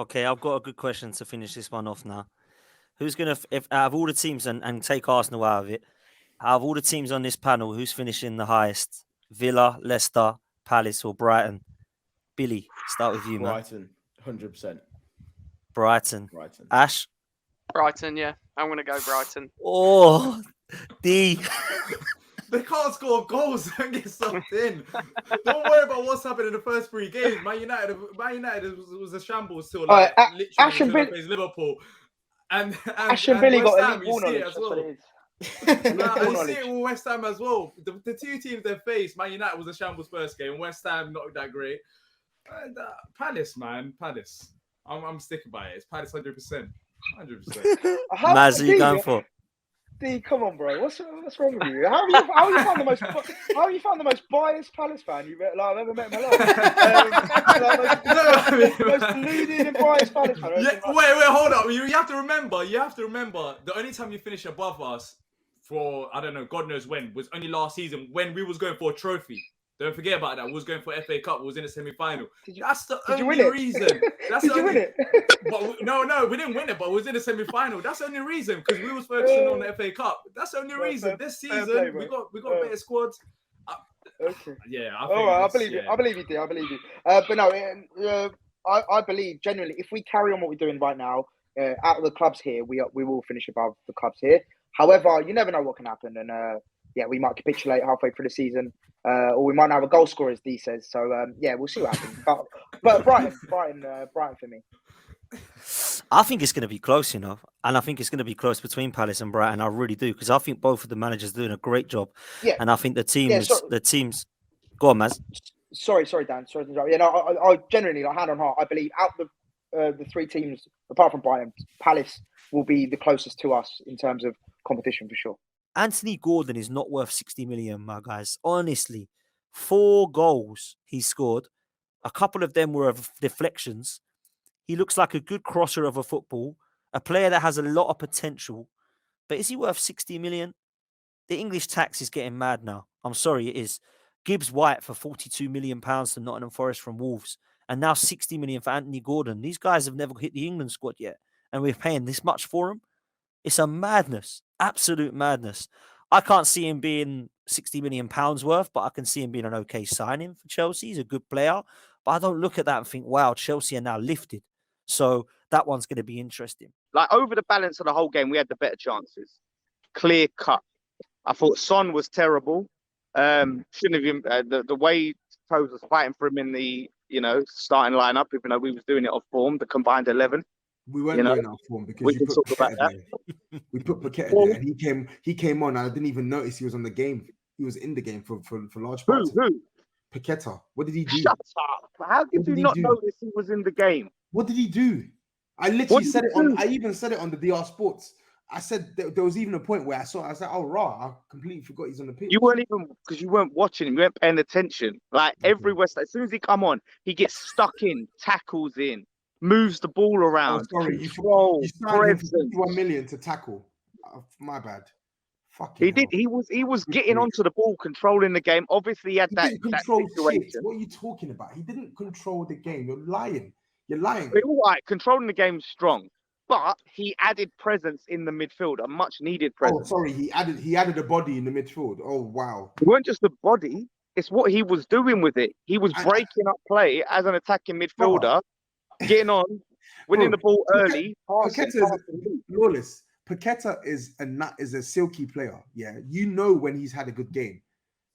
Okay, I've got a good question to finish this one off now. Who's gonna, if out of all the teams, and take Arsenal out of it, out of all the teams on this panel, who's finishing the highest? Villa, Leicester, Palace, or Brighton? Billy, start with you, man. Brighton, 100%. Brighton. Brighton. Ash. Brighton, yeah. I'm going to go Brighton. Oh, D. They can't score goals and get sucked in. Don't worry about what's happened in the first 3 games. Man United was a shambles till like literally Ash and until they faced Liverpool. And Ash and Billy West got Ham, elite ball knowledge. That's what it is. You see it with West Ham as well. The 2 teams they faced, Man United was a shambles first game. West Ham not that great. Palace, man, Palace. I'm sticking by it. It's Palace 100%. 100%. Maz, are you going for? D, come on, bro. What's wrong with you? How you found the most biased Palace fan I've ever met in my life? Most deluded and biased Palace fan. Yeah, wait, hold up. You have to remember. The only time you finish above us for I don't know, God knows when, was only last season when we was going for a trophy. Don't forget about that. We was going for FA Cup. We was in the semi-final. That's the only reason. Did you win it? But no, we didn't win it. But we was in the semi-final. That's the only reason because we was focusing on the FA Cup. That's the only reason. This season we got better squads. Okay. Yeah. I believe you. I believe you, D. I believe you. But no, I believe genuinely if we carry on what we're doing right now, out of the clubs here, we will finish above the clubs here. However, you never know what can happen, and we might capitulate halfway through the season. Or we might not have a goal scorer, as D says. So, we'll see what happens. But Brighton for me. I think it's going to be close, you know. And I think it's going to be close between Palace and Brighton. I really do. Because I think both of the managers are doing a great job. Yeah. And I think the teams... Go on, Maz. Sorry, Dan. Sorry to interrupt. Yeah, no, I genuinely, like, hand on heart, I believe out of the 3 teams, apart from Brighton, Palace will be the closest to us in terms of competition for sure. Anthony Gordon is not worth 60 million, my guys. Honestly, 4 goals he scored. A couple of them were of deflections. He looks like a good crosser of a football, a player that has a lot of potential. But is he worth 60 million? The English tax is getting mad now. I'm sorry, it is. Gibbs White for 42 million pounds to Nottingham Forest from Wolves. And now 60 million for Anthony Gordon. These guys have never hit the England squad yet. And we're paying this much for them. It's a madness. Absolute madness. I can't see him being 60 million pounds worth, but I can see him being an okay signing for Chelsea. He's a good player. But I don't look at that and think, wow, Chelsea are now lifted. So that one's going to be interesting. Like over the balance of the whole game, we had the better chances. Clear cut. I thought Son was terrible. Shouldn't have even the way Tobs was fighting for him in the starting lineup, even though we was doing it off form, the combined 11. We weren't doing our form because you put Paqueta there. We put Paqueta there, and he came on. And I didn't even notice he was on the game. He was in the game for large parts. Who? Paqueta. What did he do? Shut up! How did you not notice he was in the game? What did he do? I literally said it on. I even said it on the DR Sports. I said there was even a point where I said, "Oh, rah!" I completely forgot he's on the pitch. You weren't even because you weren't watching him. You weren't paying attention. Like every West, as soon as he come on, he gets stuck in, tackles in. Moves the ball around. Oh, sorry, control. You signed him for 51 million to tackle. My bad. He did. He was getting onto the ball, controlling the game. Obviously, he had that situation. Shit. What are you talking about? He didn't control the game. You're lying. All right, controlling the game strong, but he added presence in the midfield, a much needed presence. Oh, sorry, he added a body in the midfield. Oh, wow. It weren't just the body; it's what he was doing with it. He was breaking up play as an attacking midfielder. Getting on, winning the ball early. Lawless. Paqueta is a silky player. Yeah, you know when he's had a good game.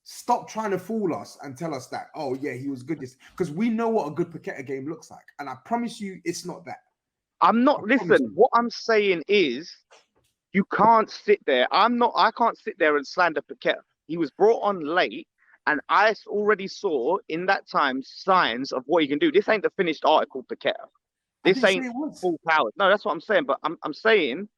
Stop trying to fool us and tell us that. Oh yeah, he was good. Because we know what a good Paqueta game looks like, and I promise you, it's not that. I'm not. Listen, what I'm saying is, you can't sit there. I can't sit there and slander Paqueta. He was brought on late. And I already saw in that time signs of what he can do. This ain't the finished article, Paqueta. This ain't full power. No, that's what I'm saying. But I'm saying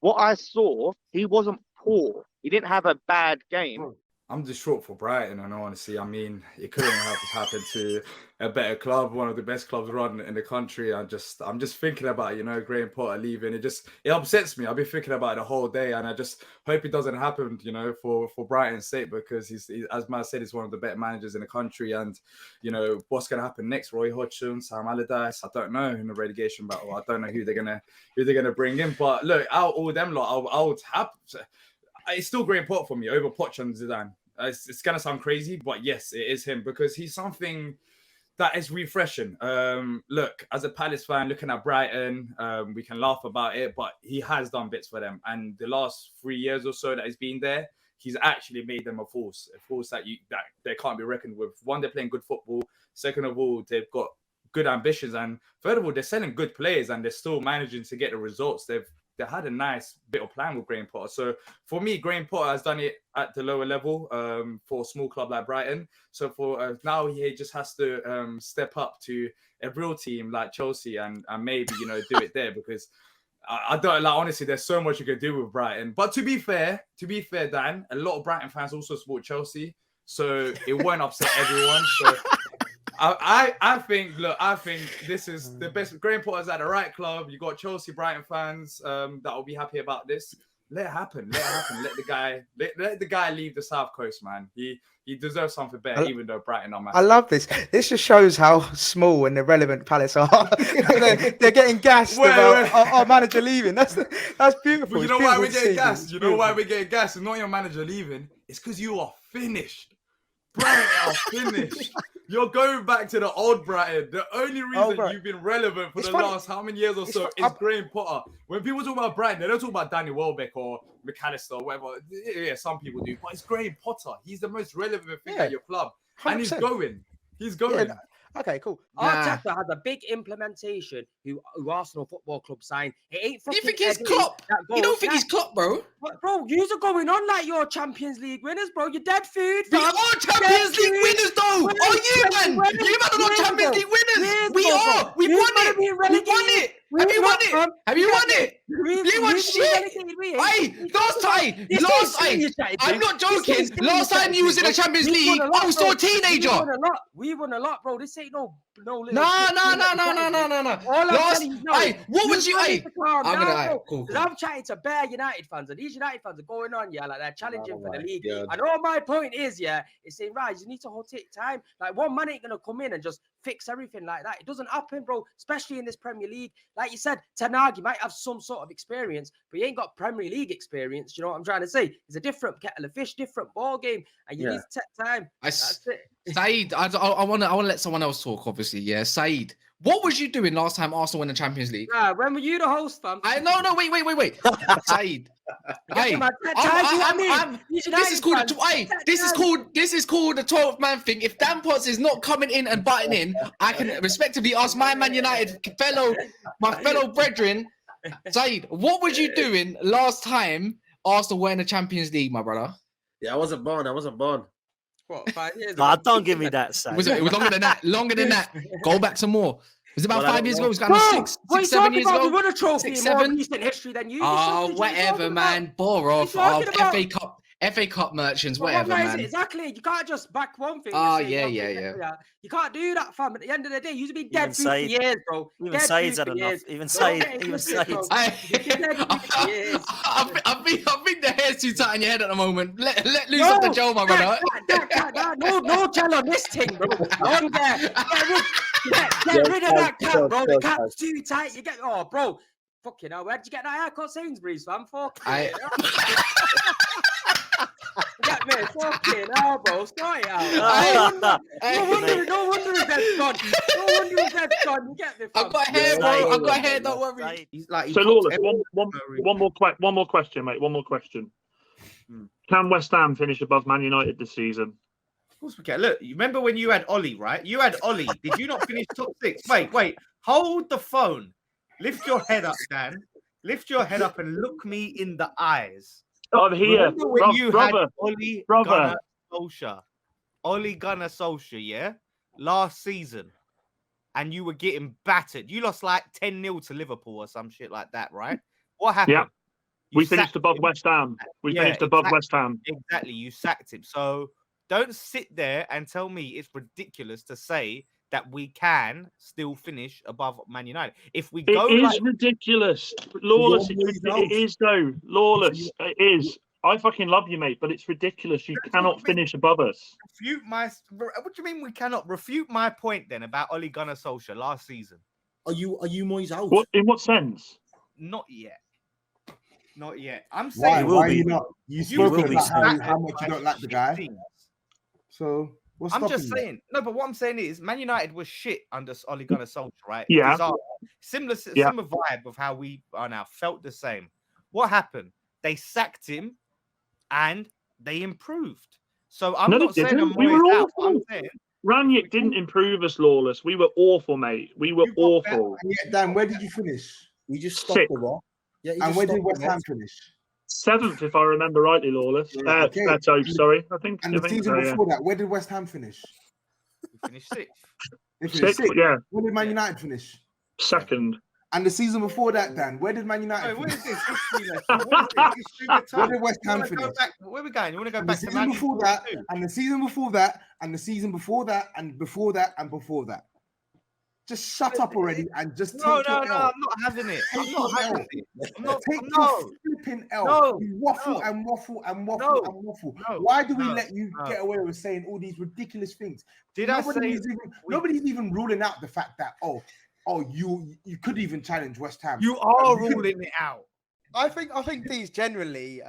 what I saw, he wasn't poor. He didn't have a bad game. I'm distraught for Brighton, and honestly, I mean, it couldn't have happened to a better club, one of the best clubs run in the country. I'm just thinking about, Graham Potter leaving. It upsets me. I've been thinking about it the whole day, and I just hope it doesn't happen, for Brighton's sake, because he's as Maz said, he's one of the better managers in the country. And what's gonna happen next? Roy Hodgson, Sam Allardyce, I don't know, in the relegation battle. I don't know who they're gonna bring in. But look, out all them lot, I would have. It's still Graham Potter for me over Poch and Zidane. It's going to sound crazy, but yes, it is him, because he's something that is refreshing. Look, as a Palace fan, looking at Brighton, we can laugh about it, but he has done bits for them. And the last 3 years or so that he's been there, he's actually made them a force that they can't be reckoned with. One, they're playing good football. Second of all, they've got good ambitions. And third of all, they're selling good players, and they're still managing to get the results. They had a nice bit of plan with Graham Potter. So for me, Graham Potter has done it at the lower level for a small club like Brighton. So for now, he just has to step up to a real team like Chelsea and maybe, do it there, because I don't honestly, there's so much you could do with Brighton. But to be fair, Dan, a lot of Brighton fans also support Chelsea. So it won't upset everyone. So I think this is the best. Graham Potter's at the right club. You got Chelsea, Brighton fans that will be happy about this. Let it happen. Let the guy leave the South Coast, man. He deserves something better, even though Brighton are massive. I love this. This just shows how small and irrelevant Palace are. they're getting gassed about our manager leaving. That's beautiful. But you know why we're getting gassed? You know why we're getting gassed? It's not your manager leaving. It's because you are finished. Brighton are finished. You're going back to the old Brighton. The only reason you've been relevant for the last how many years or so is Graham Potter. When people talk about Brighton, they don't talk about Danny Welbeck or McAllister or whatever. Yeah, some people do, but it's Graham Potter. He's the most relevant thing at your club, 100%. And he's going. Yeah, okay, cool. Arteta has a big implementation who Arsenal Football Club signed. It ain't fucking. You think he's Klopp? You don't think he's Klopp, bro? Bro, yous are going on like you're Champions League winners, bro. You're dead food. We are Champions League winners, though. Are you, man? You man are not Champions League winners. We are. We won it. We won it. Have you won it? Have you won it? You won shit. Hey, last time. I'm not joking. Last time you was in the Champions League, I was still a teenager. We won a lot, bro. This ain't no. No. Hey, what would you? Hey, cool. I'm chatting to bare United fans, and these United fans are going on, like they're challenging for the league. God. And all my point is, it's saying, right, you need to take time. Like, one man ain't gonna come in and just fix everything like that. It doesn't happen, bro. Especially in this Premier League. Like you said, Ten Hag, you might have some sort of experience, but you ain't got Premier League experience. You know what I'm trying to say? It's a different kettle of fish, different ball game, and you need to take time. That's it. Saeed, I want to let someone else talk, obviously. Yeah, Saeed, what was you doing last time Arsenal won the Champions League? When were you the host, fam? No, wait. Saeed, hey, this is called the 12th man thing. If Dan Potts is not coming in and butting in, I can respectively ask my Man United my fellow brethren, Saeed, what was you doing last time Arsenal were in the Champions League, my brother? Yeah, I wasn't born. What, 5 years? Nah, don't give me that, Sam. It was longer than that. Go back some more. It was about 5 years ago. It was kind of 6, 7 years ago. We won a trophy in more recent history than you. Oh, whatever, man. Bore off. FA Cup merchants, whatever, man. Exactly. You can't just back one thing. Oh, yeah. You can't do that, fam. At the end of the day, you've been dead for years, bro. Even Saeed's had enough. Even Saeed. I think the hair's too tight on your head at the moment. Let loose off the gel, my brother. No gel on this thing, bro. On there. Get rid of that cap, bro. The cap's too tight. You get, bro. Fucking hell, where'd you get that haircut, Sainsbury's, fam? Get me, fucking hell, bro. Sort it out. No wonder his head's gone. You get me, fam. I've got hair, bro. I've got hair, don't worry. So, Lawless, one more question, mate. One more question. Can West Ham finish above Man United this season? Of course we can. Look, you remember when you had Ollie, right? You had Ollie. Did you not finish top 6? Wait. Hold the phone. Lift your head up, Dan. Lift your head up and look me in the eyes. I'm here. Remember when you had Ollie Gunnar Solskjaer, yeah? Last season. And you were getting battered. You lost like 10-0 to Liverpool or some shit like that, right? What happened? We finished above West Ham. We finished above West Ham. Exactly. You sacked him. So don't sit there and tell me it's ridiculous to say that we can still finish above Man United. If we go, it is ridiculous. Lawless, it is though. Lawless, it is. I fucking love you, mate, but it's ridiculous. You cannot finish above us. What do you mean we cannot? Refute my point then about Ole Gunnar Solskjaer last season. Are you Moyes out? What, in what sense? Not yet. Not yet. I'm saying why are you not? You spoke about how much you don't like the guy. So what's I'm just stopping saying. No, but what I'm saying is, Man United was shit under Ole Gunnar Solskjaer, right? Yeah. Similar vibe of how we are now. Felt the same. What happened? They sacked him, and they improved. So I'm not saying I'm we were out. awful. Ranić didn't improve us, Lawless. We were awful, mate. We were awful. And yet, Dan, where did you finish? We just stopped the what? Yeah, and where did West Ham finish? 7th, if I remember rightly, Lawless. Tobs, sorry. I think. And the season before that, where did West Ham finish? We finished 6th. They finished 6th. Yeah. Where did Man United finish? 2nd. And the season before that, Dan, where did Man United finish? What is this? History lesson. Where did West Ham finish? Where are we going? You want to go And back the to season Man before that, and the season before that, and the season before that, and before that, and before that. Just shut up already and just take your L. I'm not having it. I'm not having it. I'm not. Take your flipping L. No, you waffle and waffle and waffle and waffle. Why do we let you get away with saying all these ridiculous things? Nobody's even ruling out the fact that you could even challenge West Ham. You are ruling it out. I think these generally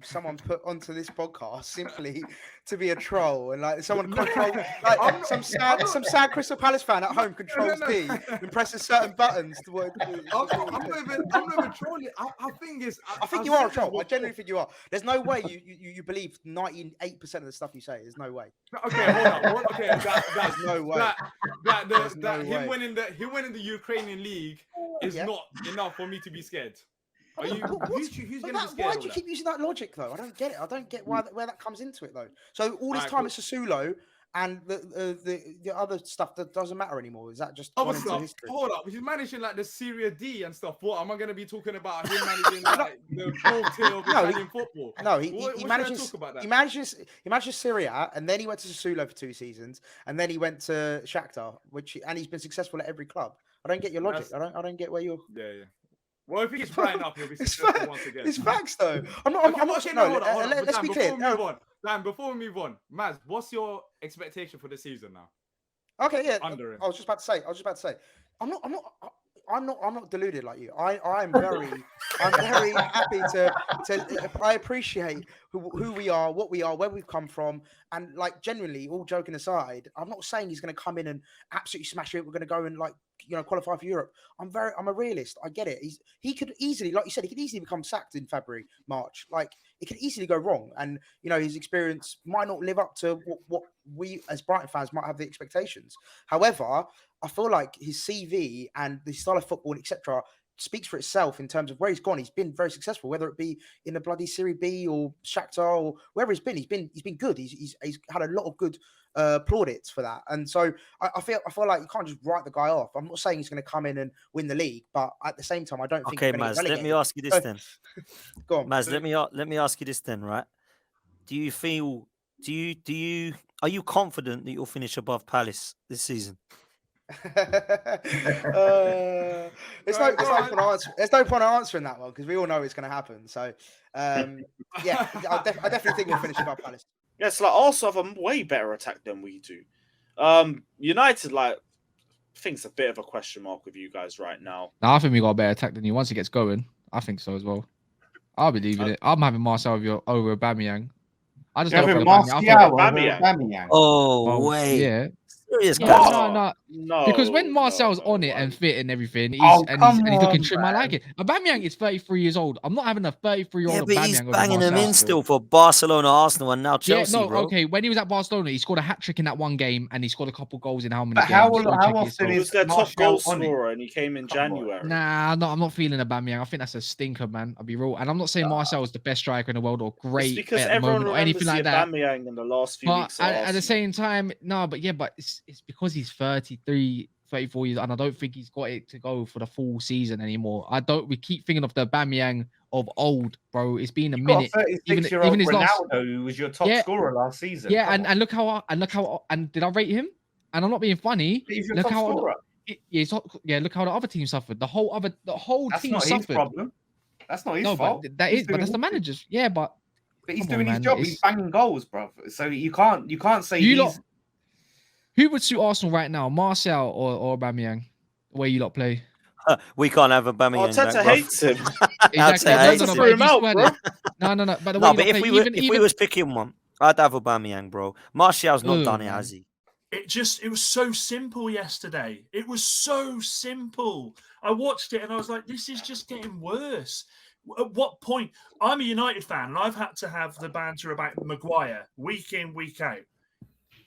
someone put onto this podcast simply to be a troll and like someone control like some sad Crystal Palace fan at home controls D and presses certain buttons to what. I'm not even trolling. I think you are a troll. I genuinely think you are. There's no way you believe 98% of the stuff you say. There's no way. Okay, hold on. Okay, there's no way. Him winning the Ukrainian league is not enough for me to be scared. Are you? Who's going to be scared? Why do you keep using that logic though? I don't get it. I don't get where that comes into it though. So all this time it's Sassuolo and the other stuff that doesn't matter anymore. Is that just hold up? He's managing like the Serie D and stuff. What am I going to be talking about? Him managing like the fourth tier of Italian football? No, he manages. He manages Serie A, and then he went to Sassuolo for 2 seasons, and then he went to Shakhtar, and he's been successful at every club. I don't get your logic. I don't get where you're. Yeah. Well, if he gets brightened up, he'll be successful once again. It's facts, though. I'm not. Let's be clear. Dan, before we move on, Maz, what's your expectation for the season now? Okay, yeah. Under him. I was just about to say. I'm not deluded like you. I'm very happy to. I appreciate who we are, what we are, where we've come from, and like generally, all joking aside, I'm not saying he's going to come in and absolutely smash it. We're going to go and qualify for Europe. I'm a realist. I get it. He could easily, like you said, he could easily become sacked in February, March. Like it could easily go wrong, and his experience might not live up to what we as Brighton fans might have the expectations. However, I feel like his CV and the style of football, etc., speaks for itself in terms of where he's gone. He's been very successful, whether it be in the bloody Serie B or Shakhtar or wherever he's been. He's been good. He's had a lot of good plaudits for that. And so I feel like you can't just write the guy off. I'm not saying he's going to come in and win the league, but at the same time, I don't think. Okay, Maz, let me ask you this then. Go on, Maz. Let me ask you this then, right? Are you confident that you'll finish above Palace this season? There's no point answering that one because we all know it's going to happen. So, yeah, I definitely think we'll finish above Palace. Yes, like Arsenal have a way better attack than we do. United, I think it's a bit of a question mark with you guys right now. No, I think we got a better attack than you. Once it gets going, I think so as well. I believe in it. I'm having Martial over Aubameyang. I just don't Aubameyang. Oh, wait. Yeah. Serious, no. Because when Marcel's on it and fit and everything, he's looking trim. I like it. Aubameyang is 33 years old. I'm not having a 33-year-old Aubameyang. But he's banging them in still for Barcelona, Arsenal, and now Chelsea. Okay. When he was at Barcelona, he scored a hat trick in that one game, and he scored a couple goals in how many games? How often is their top goal scorer, and he came in January? Nah, I'm not feeling Aubameyang. I think that's a stinker, man. I'll be real, and I'm not saying Marcel is the best striker in the world or great because at the moment or anything like that. Aubameyang in the last few weeks. At the same time, but it's because he's 33, 34 years, and I don't think he's got it to go for the full season anymore. We keep thinking of the Aubameyang of old, bro. It's been a You got a minute. 36-year-old his last, Ronaldo who was your top scorer last season. yeah, Come on. and look how did I rate him? And I'm not being funny. He's your Look top how scorer. look how the other team suffered. The whole That's team not suffered. his problem. That's not his No, fault. but that's the manager's. Yeah, but he's come doing on, his man. job. He's banging goals, bro. So you can't say who would suit Arsenal right now, Martial or Aubameyang? Where you lot play? We can't have Aubameyang. Arteta hates him. Exactly. Arteta threw him out, bro. No. But the No, way but you lot if play, we was picking one, I'd have Aubameyang, bro. Martial's not done it, has he? It was so simple yesterday. It was so simple. I watched it and I was like, this is just getting worse. At what point? I'm a United fan and I've had to have the banter about Maguire week in, week out.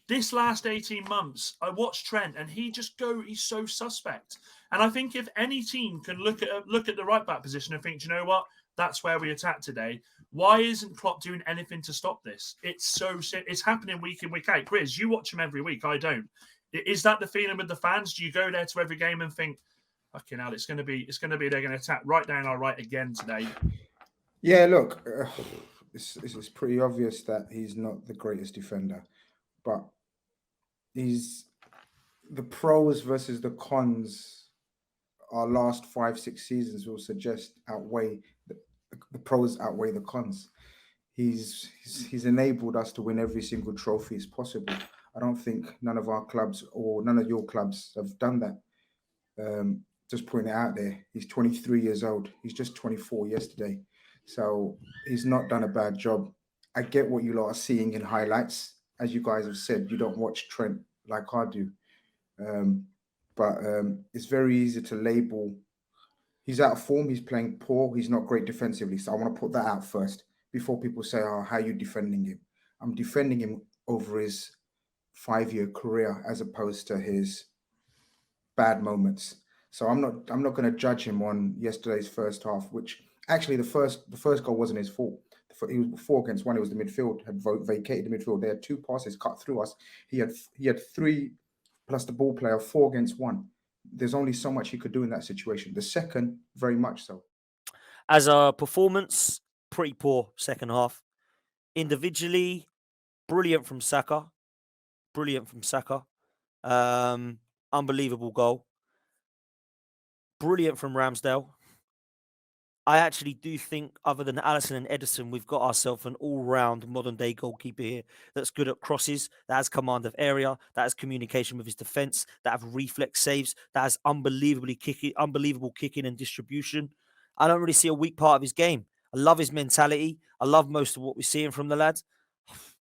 This last 18 months, I watched Trent and he's so suspect. And I think if any team can look at the right back position and think, do you know what? That's where we attack today. Why isn't Klopp doing anything to stop this? It's happening week in, week out. Chris, you watch them every week. I don't. Is that the feeling with the fans? Do you go there to every game and think, fucking hell, it's going to be they're going to attack right down our right again today? Yeah, look, it's pretty obvious that he's not the greatest defender, but he's the pros versus the cons. Our last 5-6 seasons will suggest the pros outweigh the cons. He's enabled us to win every single trophy as possible. I don't think none of our clubs or none of your clubs have done that. Just putting it out there. He's 23 years old. He's just 24 yesterday. So he's not done a bad job. I get what you lot are seeing in highlights. As you guys have said, you don't watch Trent like I do. But it's very easy to label. He's out of form. He's playing poor. He's not great defensively. So I want to put that out first before people say, "Oh, how are you defending him?" I'm defending him over his 5-year career as opposed to his bad moments. So I'm not going to judge him on yesterday's first half, which actually the first goal wasn't his fault. He was 4 against 1. It was the midfield had vacated the midfield. They had 2 passes cut through us. He had 3 plus the ball player, 4 against 1. There's only so much he could do in that situation. The second, very much so. As a performance, pretty poor second half. Individually, brilliant from Saka. Unbelievable goal. Brilliant from Ramsdale. I actually do think, other than Alisson and Edison, we've got ourselves an all-round modern-day goalkeeper here that's good at crosses, that has command of area, that has communication with his defence, that have reflex saves, that has unbelievable kicking and distribution. I don't really see a weak part of his game. I love his mentality. I love most of what we're seeing from the lad.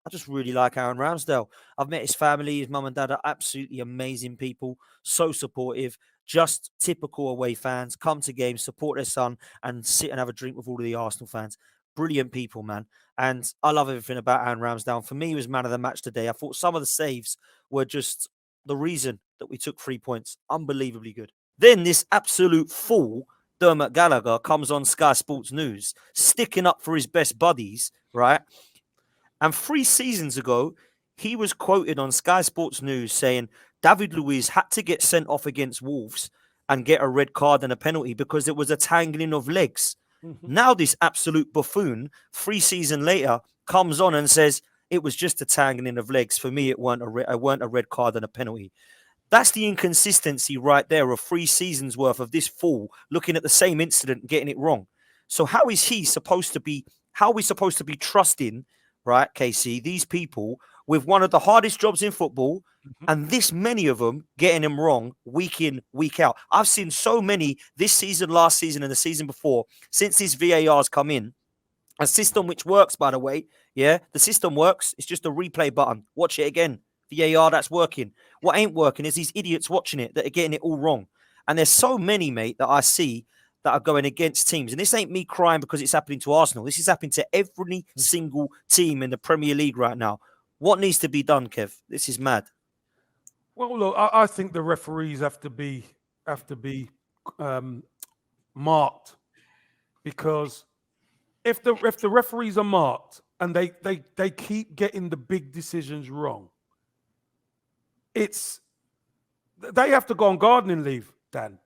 I just really like Aaron Ramsdale. I've met his family. His mum and dad are absolutely amazing people, so supportive. Just typical away fans, come to games, support their son, and sit and have a drink with all of the Arsenal fans. Brilliant people, man. And I love everything about Aaron Ramsdale. For me, he was man of the match today. I thought some of the saves were just the reason that we took 3 points. Unbelievably good. Then this absolute fool, Dermot Gallagher, comes on Sky Sports News, sticking up for his best buddies, right? And 3 seasons ago, he was quoted on Sky Sports News saying David Luiz had to get sent off against Wolves and get a red card and a penalty because it was a tangling of legs. Now this absolute buffoon, 3 seasons later, comes on and says it was just a tangling of legs. For me, it weren't a red card and a penalty. That's the inconsistency right there of 3 seasons worth of this fool looking at the same incident and getting it wrong. So how is he supposed to be? How are we supposed to be trusting, right, KC, these people with one of the hardest jobs in football, and this many of them getting them wrong week in, week out? I've seen so many this season, last season, and the season before, since this VAR's come in. A system which works, by the way. Yeah, the system works. It's just a replay button. Watch it again. VAR, that's working. What ain't working is these idiots watching it that are getting it all wrong. And there's so many, mate, that I see that are going against teams. And this ain't me crying because it's happening to Arsenal. This is happening to every single team in the Premier League right now. What needs to be done, Kev? This is mad. Well, look, I think the referees have to be marked, because if the referees are marked and they keep getting the big decisions wrong, they have to go on gardening leave, Dan.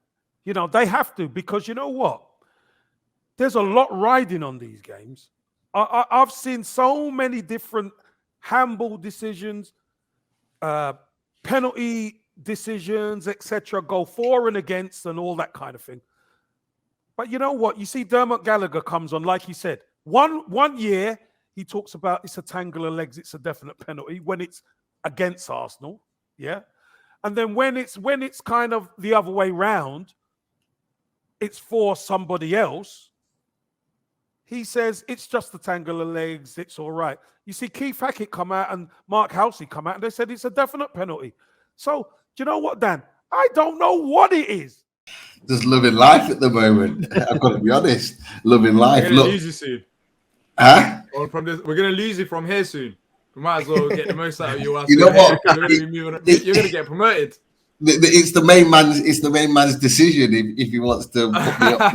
You know, they have to, because you know what? there's a lot riding on these games. I've seen so many different handball decisions, penalty decisions, etc., go for and against and all that kind of thing. But you know what? You see Dermot Gallagher comes on, like he said, one year he talks about it's a tangle of legs, it's a definite penalty when it's against Arsenal, yeah? And then when it's kind of the other way round, it's for somebody else, he says it's just a tangle of legs, it's all right. You see Keith Hackett come out and Mark Halsey come out and they said it's a definite penalty. So, do you know what, Dan? I don't know what it is. Just living life at the moment. I've got to be honest. Living life. We're gonna lose you soon. Huh? Or from this, we're gonna lose you from here soon. We might as well get the most out of you. You know what? You're gonna get promoted. It's the main man's. It's the main man's decision if he wants to put me up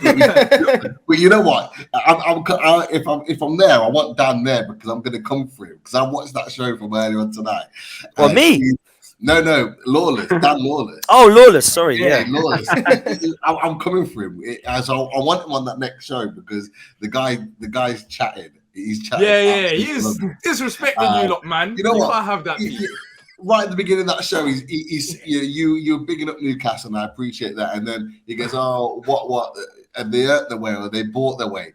there. But you know what? If I'm there, I want Dan there because I'm going to come for him because I watched that show from earlier on tonight. Well, me? No, Lawless, Dan Lawless. Oh, Lawless. Sorry, yeah. Lawless. I'm coming for him. So I want him on that next show because the guy's chatting. He's chatting. Yeah. He's disrespecting you lot, man. You know what? Can't have that. Right at the beginning of that show, you're bigging up Newcastle, and I appreciate that. And then he goes, "Oh, what? And they earned their way, or they bought their way."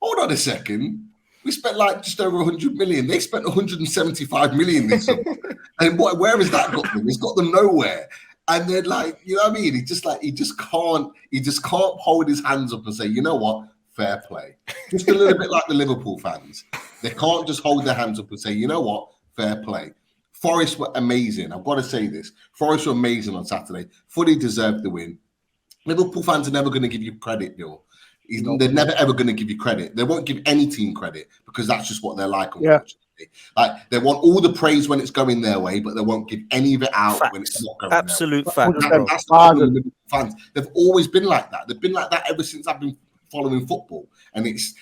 Hold on a second. We spent like just over 100 million. They spent 175 million this year. And where has that got them? It's got them nowhere. And then, like, you know what I mean? He just can't hold his hands up and say, you know what? Fair play. Just a little bit like the Liverpool fans. They can't just hold their hands up and say, you know what? Fair play. Forest were amazing. I've got to say this. Forest were amazing on Saturday. Fully deserved the win. Liverpool fans are never going to give you credit, Neil. They're never ever going to give you credit. They won't give any team credit because that's just what they're like, unfortunately. Yeah. Like they want all the praise when it's going their way, but they won't give any of it out when it's not going Absolute their way. fact. That's the problem with Liverpool fans. They've always been like that. They've been like that ever since I've been following football, and it's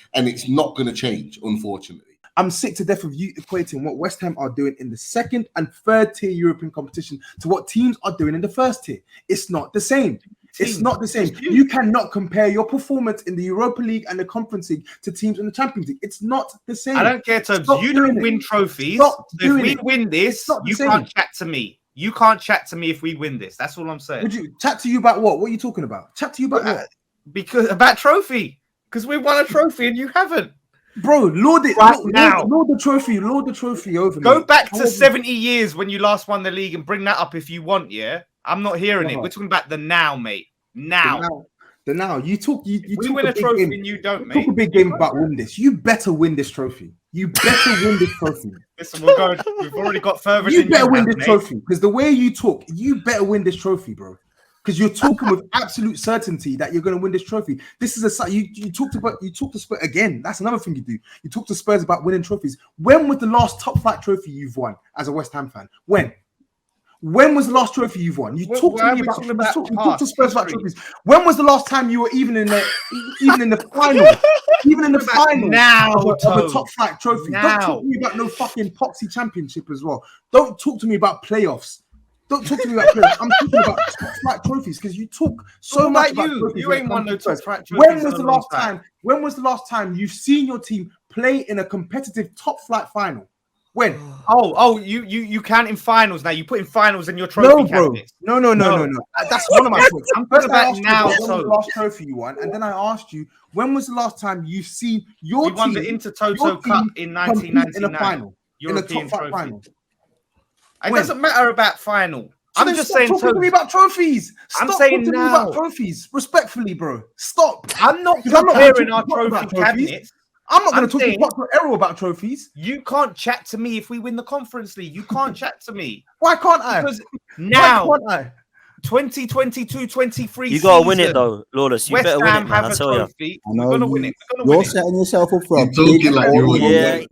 not going to change, unfortunately. I'm sick to death of you equating what West Ham are doing in the second and third tier European competition to what teams are doing in the first tier. It's not the same. It's not the same. You cannot compare your performance in the Europa League and the Conference League to teams in the Champions League. It's not the same. I don't care, Tobs. You don't win trophies. So if we win this, you can't chat to me. You can't chat to me if we win this. That's all I'm saying. Would you chat to you about what? What are you talking about? Chat to you about what? Because about trophy. Because we won a trophy and you haven't. Bro, lord it right now. Lord the trophy over. Go back to 70 years when you last won the league and bring that up if you want, yeah? I'm not hearing it. We're talking about the now, mate. Now. The now. You talk we win a trophy and you don't, mate. Talk a big game about win this. You better win this trophy. You better win this trophy. Listen, we've already got further you than better you win have, this trophy. Because the way you talk, you better win this trophy, bro. Because you're talking with absolute certainty that you're going to win this trophy. This is you talk to Spurs again. That's another thing you do. You talk to Spurs about winning trophies. When was the last top flight trophy you've won as a West Ham fan? When was the last trophy you've won? You talk to me about talk to Spurs about trophies. When was the last time you were even in the final? Even in the final now of a top flight trophy. Don't talk to me about no fucking Poxy Championship as well. Don't talk to me about playoffs. Don't talk to me about playoffs. I'm talking about top flight trophies because you talk so much about trophies. You ain't won no top flight trophies. When was the last time you've seen your team play in a competitive top flight final? When? You count in finals now. You put in finals in your trophy candidates. No. That's one of my points. I'm talking about now. When was the last trophy you won? And then I asked you, when was the last time you've seen your team won the Intertoto Cup in 1999 in a final, European in a top trophy. final? It doesn't matter about final. So I'm just saying. Stop talking to me about trophies. Stop I'm saying talking to me now. about trophies. Respectfully, bro. Stop. I'm not comparing our trophy cabinets. I'm not going to talk to Dr. Errol about trophies. You can't chat to me if we win the Conference League. You can't chat to me. Why can't I? Because now, why can't I? 2022-23 You got to win it, though, Lawless. You better win it, man. I tell you. We're going to win it. You're setting yourself up for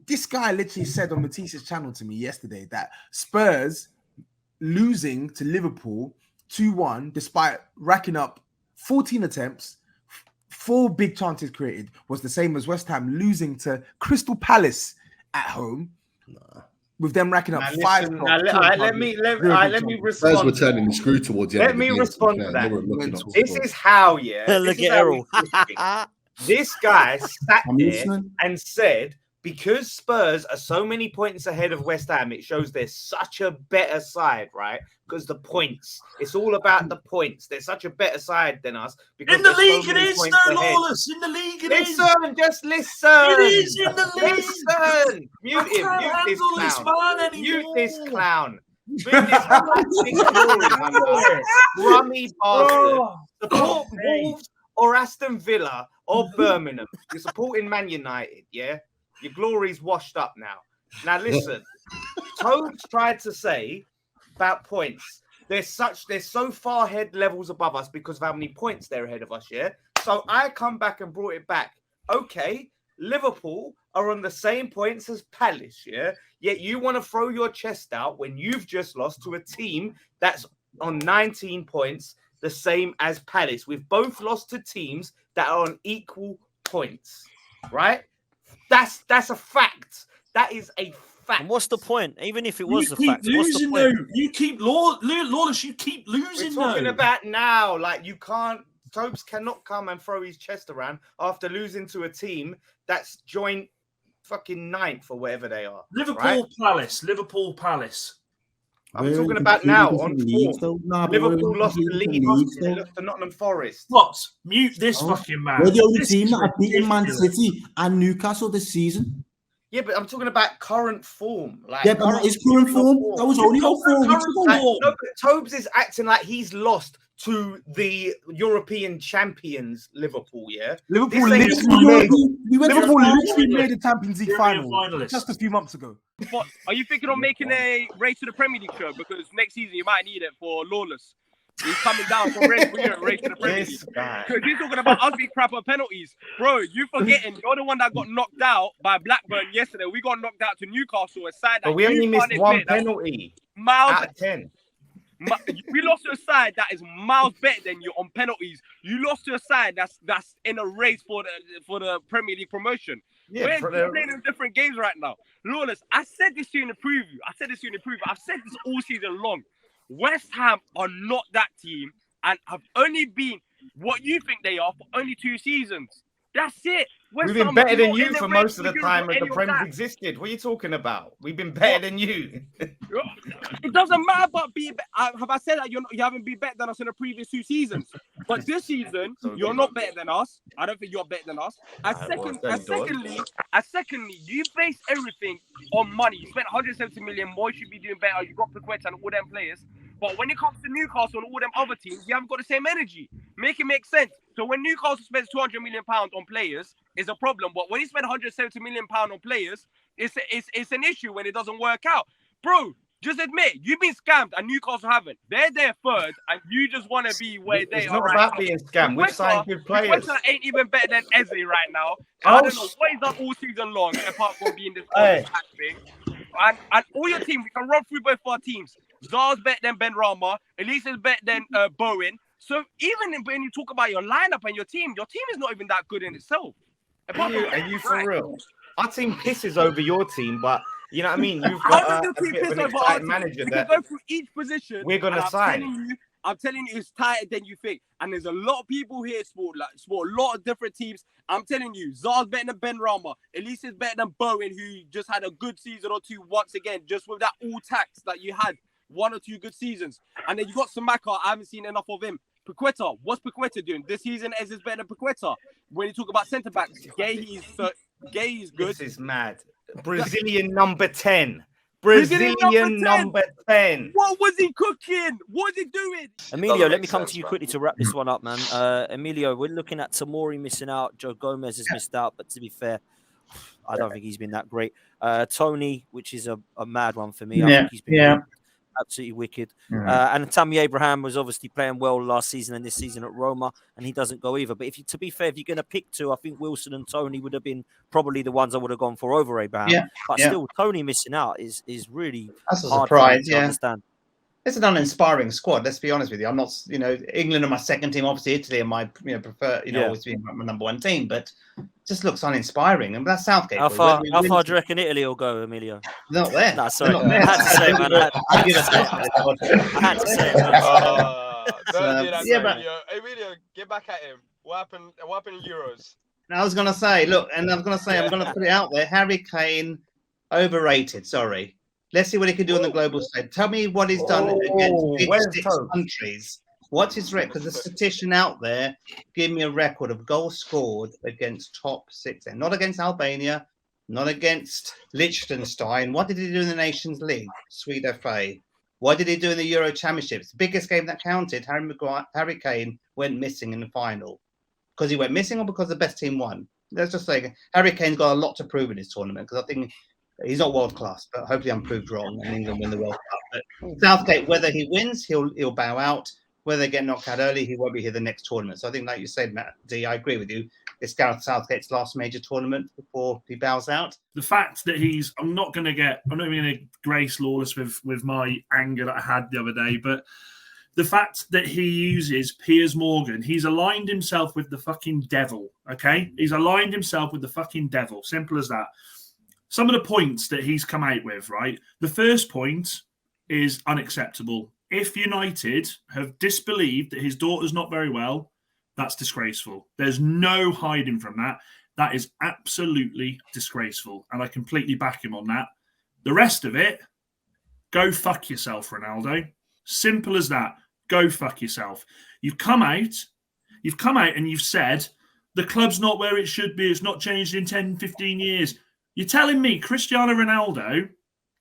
This guy literally said on Matisse's channel to me yesterday that Spurs losing to Liverpool 2-1 despite racking up 14 attempts, 4 big chances created, was the same as West Ham losing to Crystal Palace at home with them racking up 5. Let me respond. Spurs were turning the screw towards the end. Let me respond to that. This is how, Look at Errol. This guy sat I'm there listening. and said, because Spurs are so many points ahead of West Ham, it shows they're such a better side, right? Because the points, it's all about the points. They're such a better side than us. Because In the they're so league, it many is, points no, ahead. Lawless. In the league, it is. Listen, just listen. It is in the league. Listen. Mute him. I Mute can't this handle this clown. man Mute anymore. this clown. Mute this rummy bastard. Support Wolves or Aston Villa or Birmingham. You're supporting Man United, yeah? Your glory's washed up now. Now listen, Tobs tried to say about points. They're so far ahead levels above us because of how many points they're ahead of us, yeah? So I come back and brought it back. Okay, Liverpool are on the same points as Palace, yeah? Yet you want to throw your chest out when you've just lost to a team that's on 19 points, the same as Palace. We've both lost to teams that are on equal points, right? That's a fact. That is a fact. And what's the point? Even if it was You the keep fact, what's the losing, point? though. You keep Lawless. You keep losing. We're talking though. about now. Like, you can't. Tobes cannot come and throw his chest around after losing to a team that's joint fucking ninth or whatever they are. Liverpool Palace. Liverpool Palace. I'm talking about now on form. Liverpool lost to Leeds. They lost to Nottingham Forest. What? Mute this fucking man. We're the only This team is that have beaten Man ridiculous. City and Newcastle this season. Yeah, but I'm talking about current form. Like, Yeah, but that is current form. That was only about 4 weeks ago. Like, no, but Tobes is acting like he's lost to the European champions, Liverpool. Yeah, Liverpool This ain't- Liverpool literally made the Champions League European final finalists. just a few months ago. What, are you thinking of making a race to the Premier League show? Because next season you might need it for Lawless. He's coming down from race to the Premier League. This guy. Because he's talking about us being crap at penalties. Bro, you forgetting you're the one that got knocked out by Blackburn yesterday. We got knocked out to Newcastle, a side that But we only you missed can't one admit that penalty miles out of 10. we lost to a side that is miles better than you on penalties. You lost to a side that's in a race for the Premier League promotion. Yeah, We're playing in different games right now. Lawless, I said this to you in the preview. I've said this all season long. West Ham are not that team and have only been what you think they are for only 2 seasons. That's it. West We've been Ham better are than not you in for race most of the for time as any the of Prem's that. existed. What are you talking about? We've been better than you. It doesn't matter about being. Have I said that you haven't been better than us in the previous 2 seasons? But this season, you're not better than us. I don't think you're better than us. Secondly, you base everything on money. You spent 170 million more. You should be doing better. You got Paqueta and all them players. But when it comes to Newcastle and all them other teams, you haven't got the same energy. Make it make sense. So when Newcastle spends 200 million pounds on players, it's a problem. But when you spend 170 million pounds on players, it's an issue when it doesn't work out. Bro, just admit, you've been scammed and Newcastle haven't. They're there third and you just want to be where they It's are not right about now. being scammed. We've signed good players. Paqueta ain't even better than Eze right now. And I don't know what he's done all season long, apart from being this attack thing. And all your team, we can run through both our teams. Za's better than Ben Rama. Elise is better than Bowen. So even when you talk about your lineup and your team is not even that good in itself. Are you for real? Our team pisses over your team, but you know what I mean? You've got a bit of an exciting manager We that can go through each position. we're going to sign. I'm telling you, it's tighter than you think. And there's a lot of people here sport a lot of different teams. I'm telling you, Za's better than Ben Rama. Elise is better than Bowen, who just had a good season or 2 once again, just with that all tax that you had. 1 or 2 good seasons. And then you got Samaka. I haven't seen enough of him. Paqueta. What's Paqueta doing? This season, Ez is better than Paqueta. When you talk about centre-backs, Gay is good. This is mad. Brazilian number 10. Brazilian number 10. What was he cooking? What was he doing? Emilio, let me come to you quickly to wrap this one up, man. Emilio, we're looking at Tamori missing out. Joe Gomez has missed out, but to be fair, I don't think he's been that great. Tony, which is a mad one for me. I think he's been absolutely wicked. And Tammy Abraham was obviously playing well last season and this season at Roma, and he doesn't go either. But to be fair, if you're going to pick 2, I think Wilson and Tony would have been probably the ones I would have gone for over Abraham. But still, Tony missing out is really That's a hard surprise. to understand. It's an uninspiring squad. Let's be honest with you. I'm not, England are my second team. Obviously, Italy are my, prefer, always being my number 1 team. But it just looks uninspiring. And that's Southgate. How far do you reckon Italy will go, Emilio? Not there. No, sorry. Not there. I had to say it, man. I had to say it, man. Don't do that, Emilio. Emilio, get back at him. What happened in Euros? I was going to say, look, and I was going to say, I'm going to put it out there. Harry Kane, overrated. Sorry. Let's see what he can do on the global stage. Tell me what he's done against 56 countries. What's his record? Because the statistician out there give me a record of goals scored against top 6. And not against Albania, not against Liechtenstein. What did he do in the Nations League? Sweet FA. What did he do in the Euro Championships? The biggest game that counted, Harry Kane went missing in the final. Because he went missing or because the best team won? Let's just say Harry Kane's got a lot to prove in this tournament because I think he's not world class, but hopefully I'm proved wrong and England win the World Cup. But Southgate, whether he wins, he'll bow out. Whether they get knocked out early, he won't be here the next tournament. So I think, like you said, Matt D, I agree with you. It's Gareth Southgate's last major tournament before he bows out. The fact that I'm not going to grace Lawless with my anger that I had the other day, but the fact that he uses Piers Morgan, he's aligned himself with the fucking devil, okay? He's aligned himself with the fucking devil. Simple as that. Some of the points that he's come out with, right? The first point is unacceptable. If United have disbelieved that his daughter's not very well, that's disgraceful. There's no hiding from that. That is absolutely disgraceful. And I completely back him on that. The rest of it, go fuck yourself, Ronaldo. Simple as that. Go fuck yourself. You've come out and you've said the club's not where it should be. It's not changed in 10, 15 years. You're telling me Cristiano Ronaldo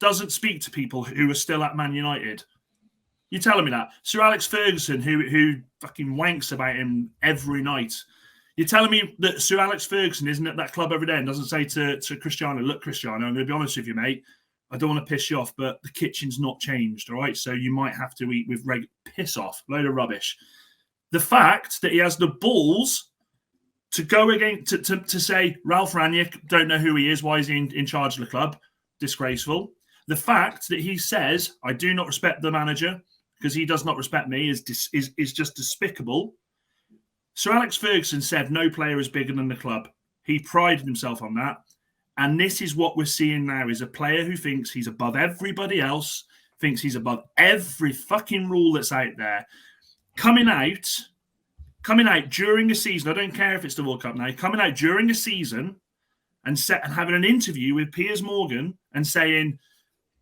doesn't speak to people who are still at Man United? You're telling me that? Sir Alex Ferguson, who fucking wanks about him every night. You're telling me that Sir Alex Ferguson isn't at that club every day and doesn't say to Cristiano, look, Cristiano, I'm going to be honest with you, mate. I don't want to piss you off, but the kitchen's not changed, all right? So you might have to eat with piss off, load of rubbish. The fact that he has the balls to go again to say Ralph Rangnick, don't know who he is, why is he in charge of the club? Disgraceful. The fact that he says, I do not respect the manager because he does not respect me is just despicable. Sir Alex Ferguson said no player is bigger than the club. He prided himself on that. And this is what we're seeing now, is a player who thinks he's above everybody else, thinks he's above every fucking rule that's out there. Coming out during a season, I don't care if it's the World Cup now, coming out during a season and having an interview with Piers Morgan and saying,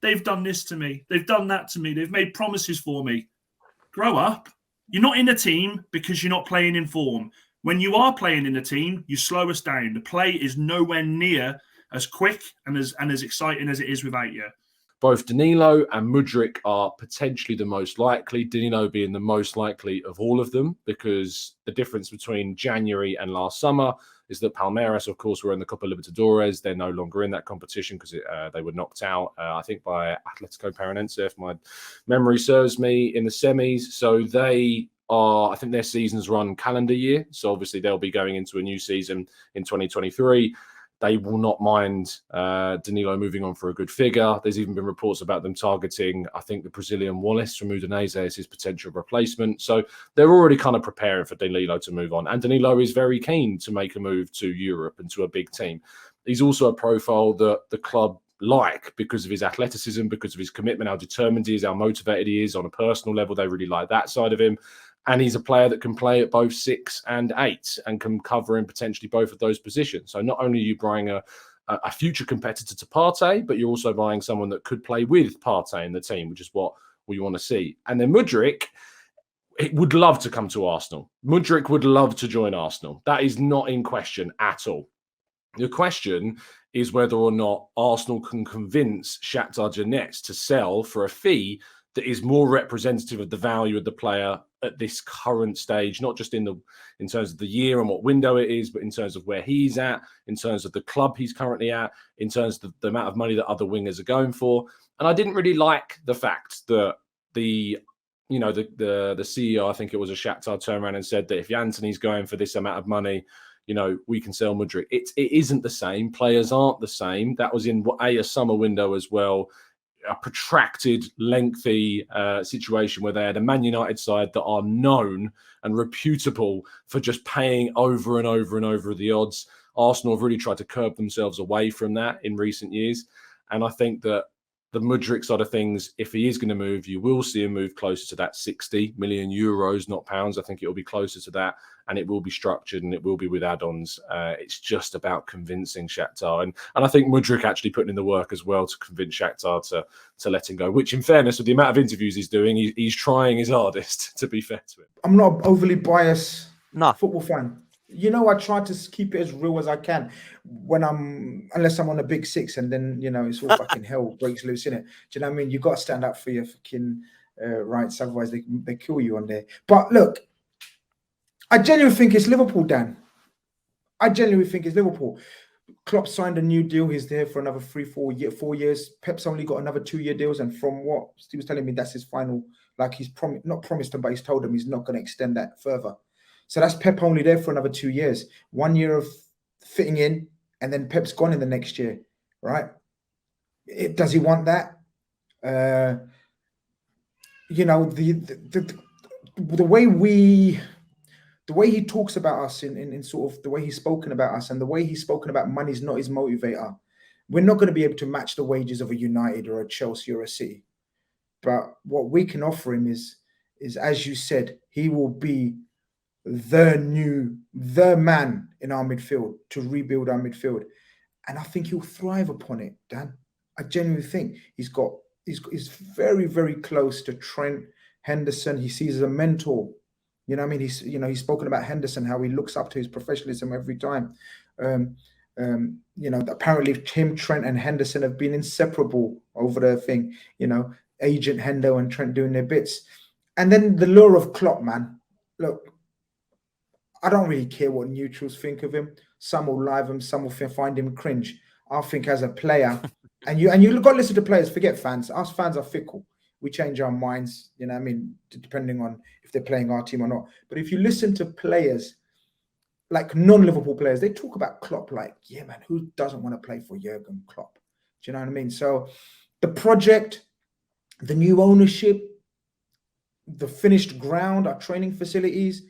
they've done this to me, they've done that to me, they've made promises for me. Grow up. You're not in a team because you're not playing in form. When you are playing in a team, you slow us down. The play is nowhere near as quick and as exciting as it is without you. Both Danilo and Mudryk are potentially the most likely, Danilo being the most likely of all of them, because the difference between January and last summer is that Palmeiras, of course, were in the Copa Libertadores. They're no longer in that competition because they were knocked out, I think, by Atletico Paranense, if my memory serves me, in the semis. So they are, I think their seasons run calendar year. So obviously they'll be going into a new season in 2023. They will not mind Danilo moving on for a good figure. There's even been reports about them targeting, I think, the Brazilian Wallace from Udinese as his potential replacement. So they're already kind of preparing for Danilo to move on. And Danilo is very keen to make a move to Europe and to a big team. He's also a profile that the club like because of his athleticism, because of his commitment, how determined he is, how motivated he is on a personal level. They really like that side of him. And he's a player that can play at both 6 and 8 and can cover in potentially both of those positions. So not only are you buying a future competitor to Partey, but you're also buying someone that could play with Partey in the team, which is what we want to see. And then Mudryk would love to come to Arsenal. Mudryk would love to join Arsenal. That is not in question at all. The question is whether or not Arsenal can convince Shakhtar Donetsk to sell for a fee that is more representative of the value of the player at this current stage, not just in terms of the year and what window it is, but in terms of where he's at, in terms of the club he's currently at, in terms of the amount of money that other wingers are going for. And I didn't really like the fact that the CEO, I think it was a Shakhtar, turned around and said that if Anthony's going for this amount of money, we can sell Mudryk. It isn't the same. Players aren't the same. That was in a summer window as well. A protracted, lengthy situation where they had a Man United side that are known and reputable for just paying over and over and over the odds. Arsenal have really tried to curb themselves away from that in recent years. And I think that the Mudryk side of things, if he is going to move, you will see him move closer to that 60 million euros, not pounds. I think it will be closer to that, and it will be structured and it will be with add-ons. It's just about convincing Shakhtar. And I think Mudryk actually putting in the work as well to convince Shakhtar to let him go, which in fairness, with the amount of interviews he's doing, he's trying his hardest, to be fair to him. I'm not overly biased football fan. You know, I try to keep it as real as I can unless I'm on a big six, and then, you know, it's all fucking hell breaks loose, innit? Do you know what I mean? You got to stand up for your fucking rights, otherwise they kill you on there. But look, I genuinely think it's Liverpool, Dan. I genuinely think it's Liverpool. Klopp signed a new deal. He's there for another 4 years. Pep's only got another 2-year deals, and from what Steve was telling me, that's his final. Like, he's not promised them, but he's told them he's not going to extend that further. So that's Pep only there for another 2 years. 1 year of fitting in, and then Pep's gone in the next year, right? Does he want that? You know, the way he talks about us in sort of the way he's spoken about us, and the way he's spoken about money is not his motivator. We're not going to be able to match the wages of a United or a Chelsea or a City. But what we can offer him is as you said, he will be the man in our midfield to rebuild our midfield. And I think he'll thrive upon it, Dan. I genuinely think he's very, very close to Trent, Henderson. He sees as a mentor. You know what I mean? He's spoken about Henderson, how he looks up to his professionalism every time. You know, apparently him, Trent, and Henderson have been inseparable over the thing. You know, Agent Hendo and Trent doing their bits. And then the lure of Klopp, man. Look, I don't really care what neutrals think of him. Some will like him, some will find him cringe. I think as a player, and you've got to listen to players, forget fans. Us fans are fickle. We change our minds, you know what I mean, depending on if they're playing our team or not. But if you listen to players, like non-Liverpool players, they talk about Klopp like, yeah, man, who doesn't want to play for Jurgen Klopp? Do you know what I mean? So the project, the new ownership, the finished ground, our training facilities,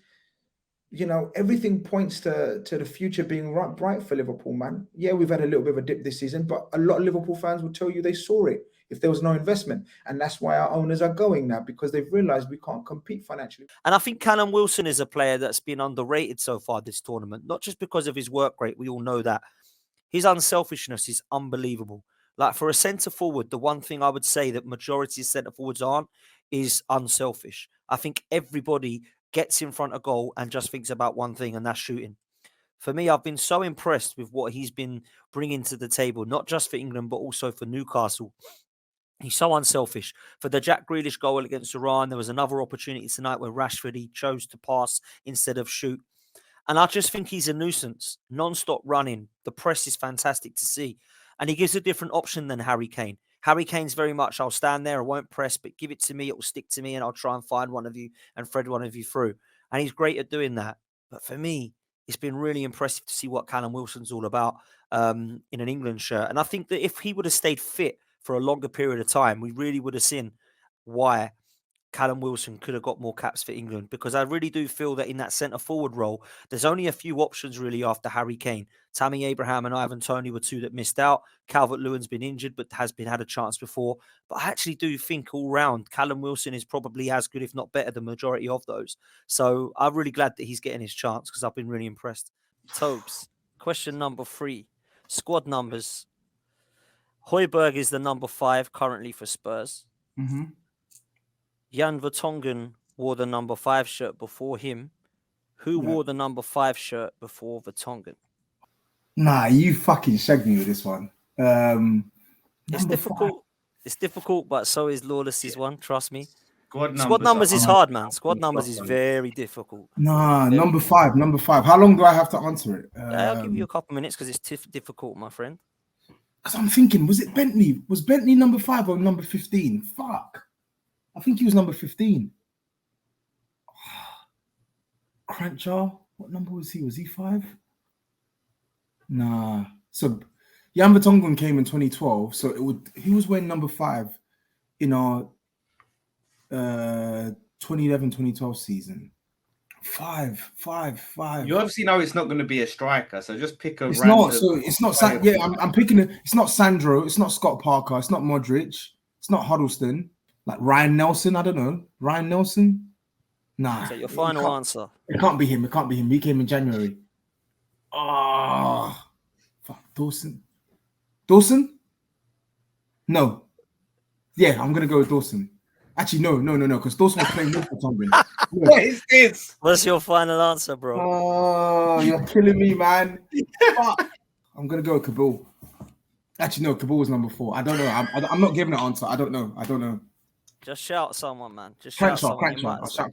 you know, everything points to the future being bright for Liverpool, man. Yeah, we've had a little bit of a dip this season, but a lot of Liverpool fans will tell you they saw it if there was no investment. And that's why our owners are going now, because they've realised we can't compete financially. And I think Callum Wilson is a player that's been underrated so far this tournament, not just because of his work rate. We all know that. His unselfishness is unbelievable. Like, for a centre forward, the one thing I would say that majority of centre forwards aren't is unselfish. I think everybody gets in front of goal and just thinks about one thing, and that's shooting. For me, I've been so impressed with what he's been bringing to the table, not just for England, but also for Newcastle. He's so unselfish. For the Jack Grealish goal against Iran, there was another opportunity tonight where Rashford, he chose to pass instead of shoot. And I just think he's a nuisance. Non-stop running. The press is fantastic to see. And he gives a different option than Harry Kane. Harry Kane's very much, I'll stand there, I won't press, but give it to me, it will stick to me, and I'll try and find one of you and thread one of you through. And he's great at doing that. But for me, it's been really impressive to see what Callum Wilson's all about in an England shirt. And I think that if he would have stayed fit for a longer period of time, we really would have seen why Callum Wilson could have got more caps for England, because I really do feel that in that centre-forward role, there's only a few options really after Harry Kane. Tammy Abraham and Ivan Toney were two that missed out. Calvert-Lewin's been injured, but had a chance before. But I actually do think all round, Callum Wilson is probably as good, if not better, the majority of those. So I'm really glad that he's getting his chance, because I've been really impressed. Tobs, question number 3. Squad numbers. Højbjerg is the number 5 currently for Spurs. Mm-hmm. Jan Vertonghen wore the number 5 shirt before him. Who wore the number 5 shirt before Vertonghen? Nah, you fucking shagged me with this one. It's difficult. 5. It's difficult, but so is Lawless's one. Trust me. Squad numbers is hard, man. Squad numbers is very difficult. Nah, number 5. How long do I have to answer it? I'll give you a couple minutes because it's difficult, my friend. Because I'm thinking, was it Bentley? Was Bentley number 5 or number 15? Fuck. I think he was number 15. Crenshaw, what number was he? Was he 5? Nah. So Jan Vertonghen came in 2012. So he was wearing number 5 in our 2011-2012 season. 5. You obviously know it's not going to be a striker, so just pick a. It's random not. So it's not. Yeah, I'm picking it. It's not Sandro. It's not Scott Parker. It's not Mudryk. It's not Huddleston. Like Ryan Nelson. I don't know. Ryan Nelson. Nah. Is that your final answer? It can't be him. It can't be him. He came in January. Oh, fuck. Dawson. No. Yeah, I'm gonna go with Dawson. Actually, no, because Dawson was playing for Tongan. What is this? What's your final answer, bro? Oh, you're killing me, man. Fuck. I'm gonna go with Kabul. Actually, no, Kabul was number 4. I don't know. I'm not giving an answer. I don't know. Just shout someone, man. Just shout someone. Cranchaw. I'll shout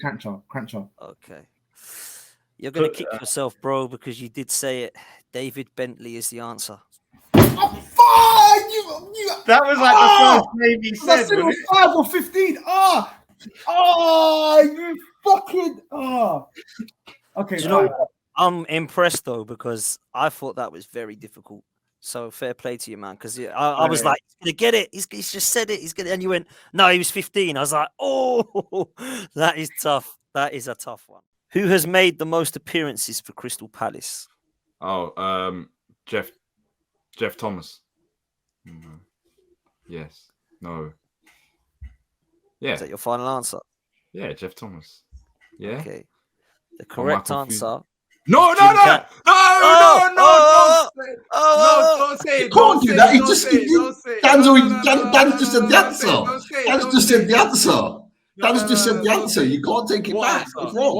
Cranchaw. Okay. You're gonna kick yourself, bro, because you did say it. David Bentley is the answer. That was like the first name he said. It was 5 or 15. You fucking. Okay. Do you know what? I'm impressed though because I thought that was very difficult. So fair play to you, man. Because I was like, he's gonna get it. He's just said it. He's gonna. And you went, no, he was 15. I was like, oh, that is tough. That is a tough one. Who has made the most appearances for Crystal Palace? Oh, Jeff Thomas. Yes. No. Yeah. Is that your final answer? Yeah, Jeff Thomas. Yeah. Okay. The correct answer. No, don't say it. Can't do that. Dan's just said the answer. Dan's just said the answer. Dan's just said the answer. You can't take it back. It's wrong.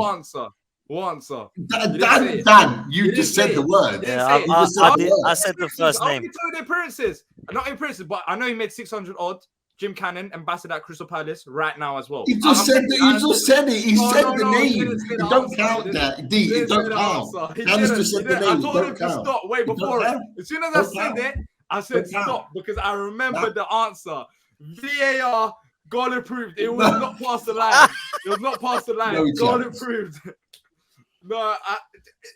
What answer? Dan, you just said the word. Yeah, I said the first name. I'll tell you the appearances. Not appearances, but I know he made 600 odd. Jim Cannon, ambassador at Crystal Palace, right now as well. He just said it. He said the name. It don't count that. D, it don't count. Dan's just said the name. I told him to stop way before it. As soon as I said it, I said stop because I remembered the answer. VAR, goal approved. It was not past the line. It was not past the line. Goal approved. No,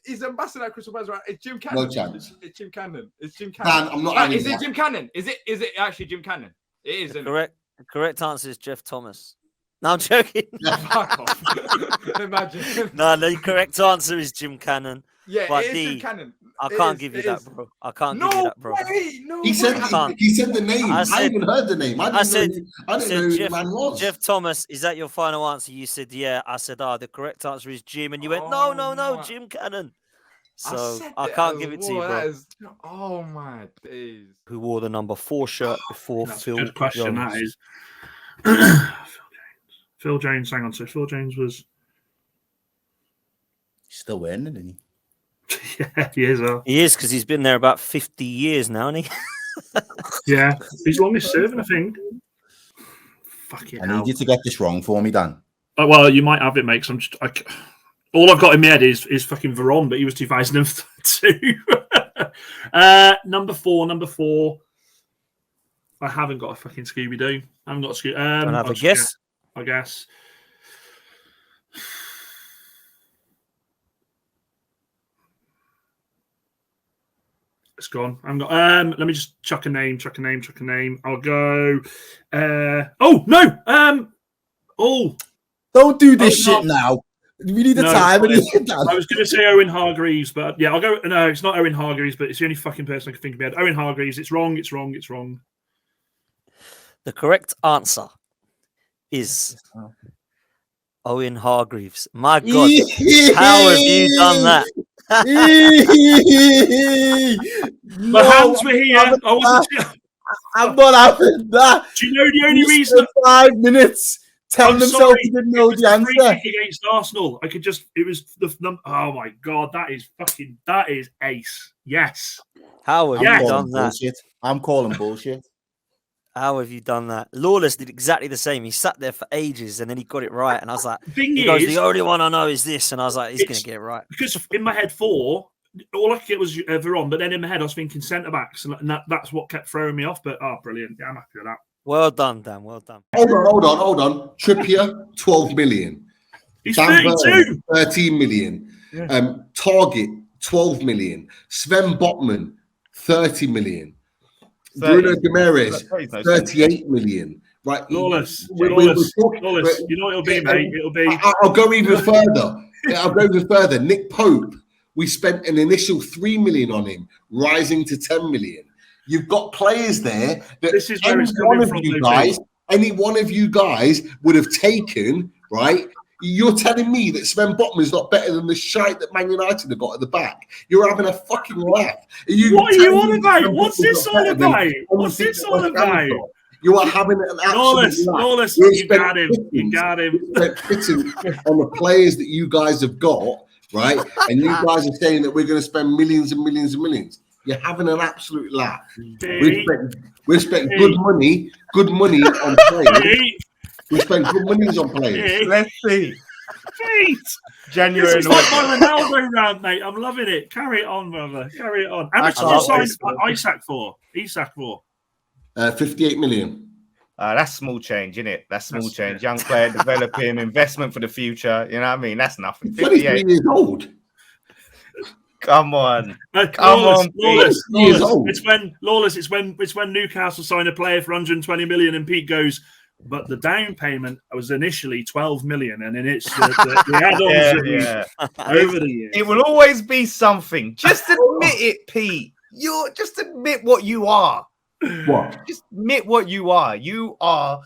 he's ambassador at Crystal Palace, right? It's Jim Cannon. No chance. It's Jim Cannon. Dan, I'm not. Right, is it Jim Cannon? Is it actually Jim Cannon? It is. The correct answer is Jeff Thomas. No, I'm joking. Fuck off. Imagine. No, the correct answer is Jim Cannon. Yeah, but it is Jim Cannon. I can't give you that, bro. I can't give you that, bro. He said the name. I even heard the name. I didn't know who the man was. Jeff Thomas, is that your final answer? You said, yeah. I said, the correct answer is Jim. And you went, no, Jim Cannon. So I can't give it to you, bro. Oh my days. Who wore the number 4 shirt before Phil? Good question. Jones? That is Phil Jones. Hang on, so Phil Jones was still wearing it, isn't he? Yeah, he is. He is because he's been there about 50 years now, hasn't he? Yeah, he's longest serving, I think. Fucking hell. I need you to get this wrong for me, Dan. Oh, well, you might have it, mate. All I've got in my head is fucking Veron, but he was 2002. Number four. I haven't got a fucking Scooby-Doo. I haven't got a Scooby. Don't have a guess? I guess. It's gone. I'm got. Let me just chuck a name. I'll go. Oh no. Don't do this shit now. We need the time. I was going to say Owen Hargreaves, but yeah, I'll go. No, it's not Owen Hargreaves, but it's the only fucking person I can think of. Owen Hargreaves. It's wrong. The correct answer is Owen Hargreaves. My God, how have you done that? My hands were here. I wasn't. I'm not having that. Do you know the only reason? 5 minutes. Tell themselves he didn't know the answer. Against Arsenal, I could just. It was the. Oh my God, that is ace. Yes. How have you done that? Bullshit. I'm calling bullshit. How have you done that? Lawless did exactly the same. He sat there for ages and then he got it right. And I was like, the only one I know is this. And I was like, he's going to get it right. Because in my head, 4, all I could get was Veron. But then in my head, I was thinking centre backs. And that's what kept throwing me off. But, brilliant. Yeah, I'm happy with that. Well done, Dan. Well done. Hold on. Trippier, 12 million. He's 32. 13 million. Yeah. Target, 12 million. Sven Botman, 30 million. Bruno Guimaraes, 38 million. Right, Lawless. You know what it'll be, mate. It'll be. I'll go even further. I'll go even further. Nick Pope, we spent an initial 3 million on him, rising to 10 million. You've got players there that This is where it's coming from, any one of you guys would have taken, right? You're telling me that Sven Botman is not better than the shite that Man United have got at the back. You're having a fucking laugh. What are you on about? What's this all about? What's this all about? You are having an absolute Lawless, you got him. You got him. On the players that you guys have got, right? And you guys are saying that we're going to spend millions and millions and millions. You're having an absolute laugh. We've spent good money on players. We spent good money on players. Let's see. Pete! January. This is like my Ronaldo round, mate. I'm loving it. Carry it on, brother. Carry it on. How much did you sign Isak for? 58 million. That's small change, isn't it? That's small change. Young player developing, investment for the future. You know what I mean? That's nothing. 23 years old. Come on. Lawless. Lawless. It's when Newcastle sign a player for 120 million and Pete goes, but the down payment was initially 12 million, and then it's the add-ons over the years. It will always be something. Just admit it, Pete. Just admit what you are. What? Just admit what you are. You are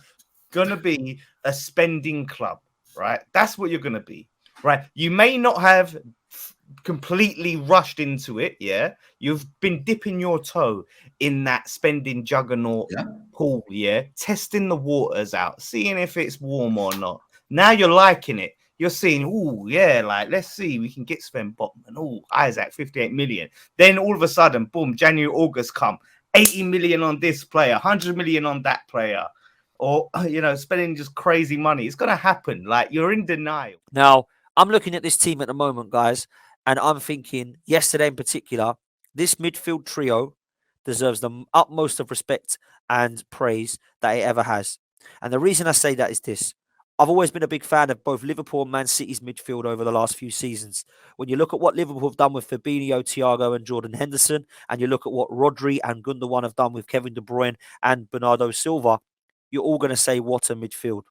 gonna be a spending club, right? That's what you're gonna be, right? You may not have completely rushed into it, yeah. You've been dipping your toe in that spending juggernaut pool, testing the waters out, seeing if it's warm or not. Now you're liking it. You're seeing, oh yeah, like let's see, we can get Sven Botman. Oh, Isaac, 58 million. Then all of a sudden, boom, January, August come, 80 million on this player, 100 million on that player, or spending just crazy money. It's gonna happen. Like you're in denial. Now I'm looking at this team at the moment, guys. And I'm thinking, yesterday in particular, this midfield trio deserves the utmost of respect and praise that it ever has. And the reason I say that is this. I've always been a big fan of both Liverpool and Man City's midfield over the last few seasons. When you look at what Liverpool have done with Fabinho, Thiago and Jordan Henderson, and you look at what Rodri and Gundogan have done with Kevin De Bruyne and Bernardo Silva, you're all going to say, what a midfield.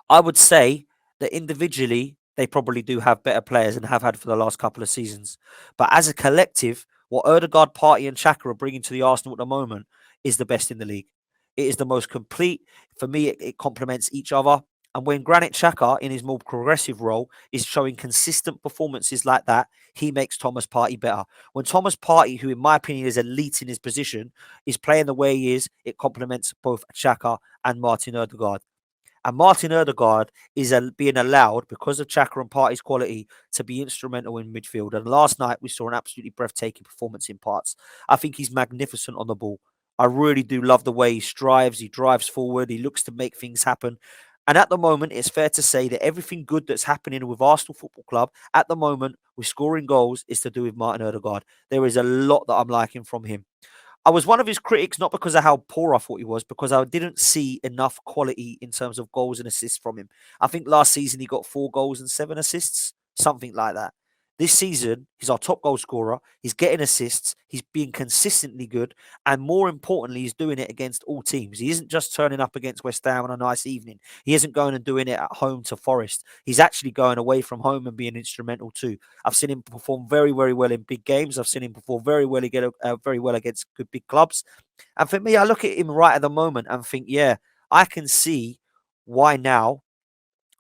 I would say that individually, they probably do have better players and have had for the last couple of seasons. But as a collective, what Ødegaard, Partey and Xhaka are bringing to the Arsenal at the moment is the best in the league. It is the most complete. For me, it complements each other. And when Granit Xhaka, in his more progressive role, is showing consistent performances like that, he makes Thomas Partey better. When Thomas Partey, who in my opinion is elite in his position, is playing the way he is, it complements both Xhaka and Martin Ødegaard. And Martin Ødegaard is being allowed, because of Xhaka and Partey's quality, to be instrumental in midfield. And last night, we saw an absolutely breathtaking performance in parts. I think he's magnificent on the ball. I really do love the way he strives. He drives forward. He looks to make things happen. And at the moment, it's fair to say that everything good that's happening with Arsenal Football Club, at the moment, with scoring goals, is to do with Martin Ødegaard. There is a lot that I'm liking from him. I was one of his critics, not because of how poor I thought he was, because I didn't see enough quality in terms of goals and assists from him. I think last season he got 4 goals and 7 assists, something like that. This season, he's our top goal scorer. He's getting assists. He's being consistently good. And more importantly, he's doing it against all teams. He isn't just turning up against West Ham on a nice evening. He isn't going and doing it at home to Forest. He's actually going away from home and being instrumental too. I've seen him perform very, very well in big games. I've seen him perform very well against good big clubs. And for me, I look at him right at the moment and think, yeah, I can see why now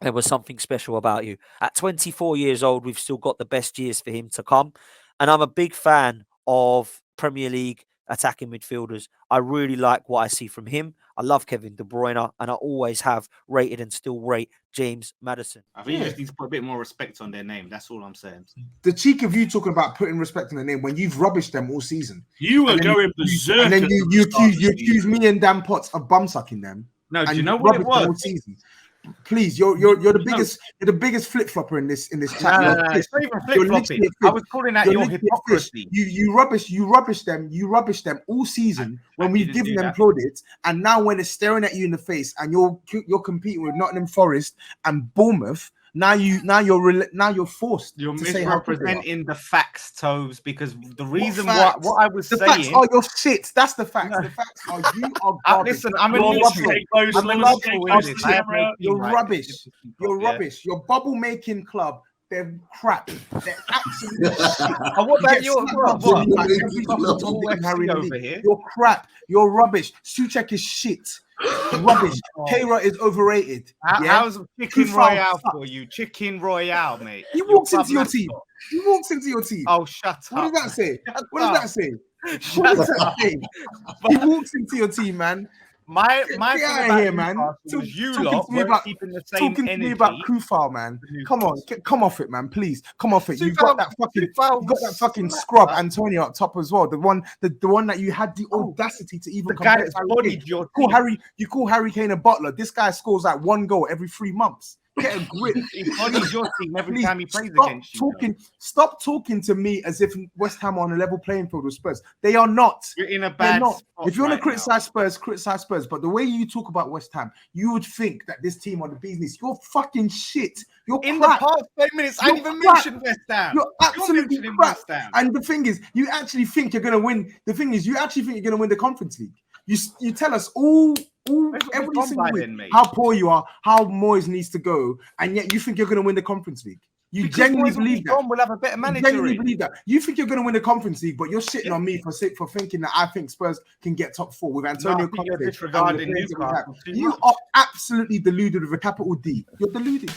there was something special about you. At 24 years old, we've still got the best years for him to come. And I'm a big fan of Premier League attacking midfielders. I really like what I see from him. I love Kevin De Bruyne, and I always have rated and still rate James Maddison. I think you just need to put a bit more respect on their name. That's all I'm saying. The cheek of you talking about putting respect on their name when you've rubbished them all season. You were going berserk. And then you accuse me and Dan Potts of bum sucking them. No, do you know what it was? All season. Please, you're the biggest flip flopper in this chat. No, it's not even flip flopping. I was calling out your hypocrisy. You rubbish them all season when we've given them plaudits, and now when it's staring at you in the face and you're competing with Nottingham Forest and Bournemouth. Now you're forced. You're to misrepresenting the facts, Tobs, because the reason what I was saying. The facts are your shit. That's the facts. The facts are you are garbage. Listen, I'm a neutral. You're rubbish. You're rubbish. Your bubble making club They're crap. They're absolutely shit. And what about your You're crap. You're rubbish. Souček is shit. Rubbish. Keira is overrated. How's Chicken Kufal Royale sucks. for you? Chicken Royale, mate. He walks into your team. He walks into your team. Oh, shut up. What does that say? What does that say? Shut What does that up. say? He walks into your team, man. My Get thing out about of here, man. Newcastle was you Talking lot to me weren't about keeping the same talking to me energy. about Kufal, man. Come on, come off it, man. Please, come off it. You've got that fucking scrub Antonio up top as well. The one that you had the audacity to even The guy compare that's to bodied your You call Harry Kane a butler. This guy scores like 1 goal every 3 months. Get a grip. He bodies your team every Please, time he plays stop against you. talking. Stop talking to me as if West Ham are on a level playing field with Spurs. They are not. You're in a They're bad not. spot If you want right to criticize Spurs, criticize Spurs. But the way you talk about West Ham, you would think that this team are the business. You're fucking shit. You're In crap. the past 5 minutes, I You're didn't even crap. mention West Ham. You're absolutely mentioning crap. West Ham. And the thing is, you actually think you're going to win. The thing is, you actually think you're going to win the Conference League. You tell us every single week how poor you are, how Moyes needs to go, and yet you think you're going to win the Conference League. You Because genuinely Moyes will believe be that. gone, we'll have a better You manager genuinely in. believe that. You think you're going to win the Conference League, but you're shitting on me for thinking that I think Spurs can get top 4 with Antonio I think you're Conte. disregarding and the players that we have. Newcastle too You much. are absolutely deluded with a capital D. You're deluded.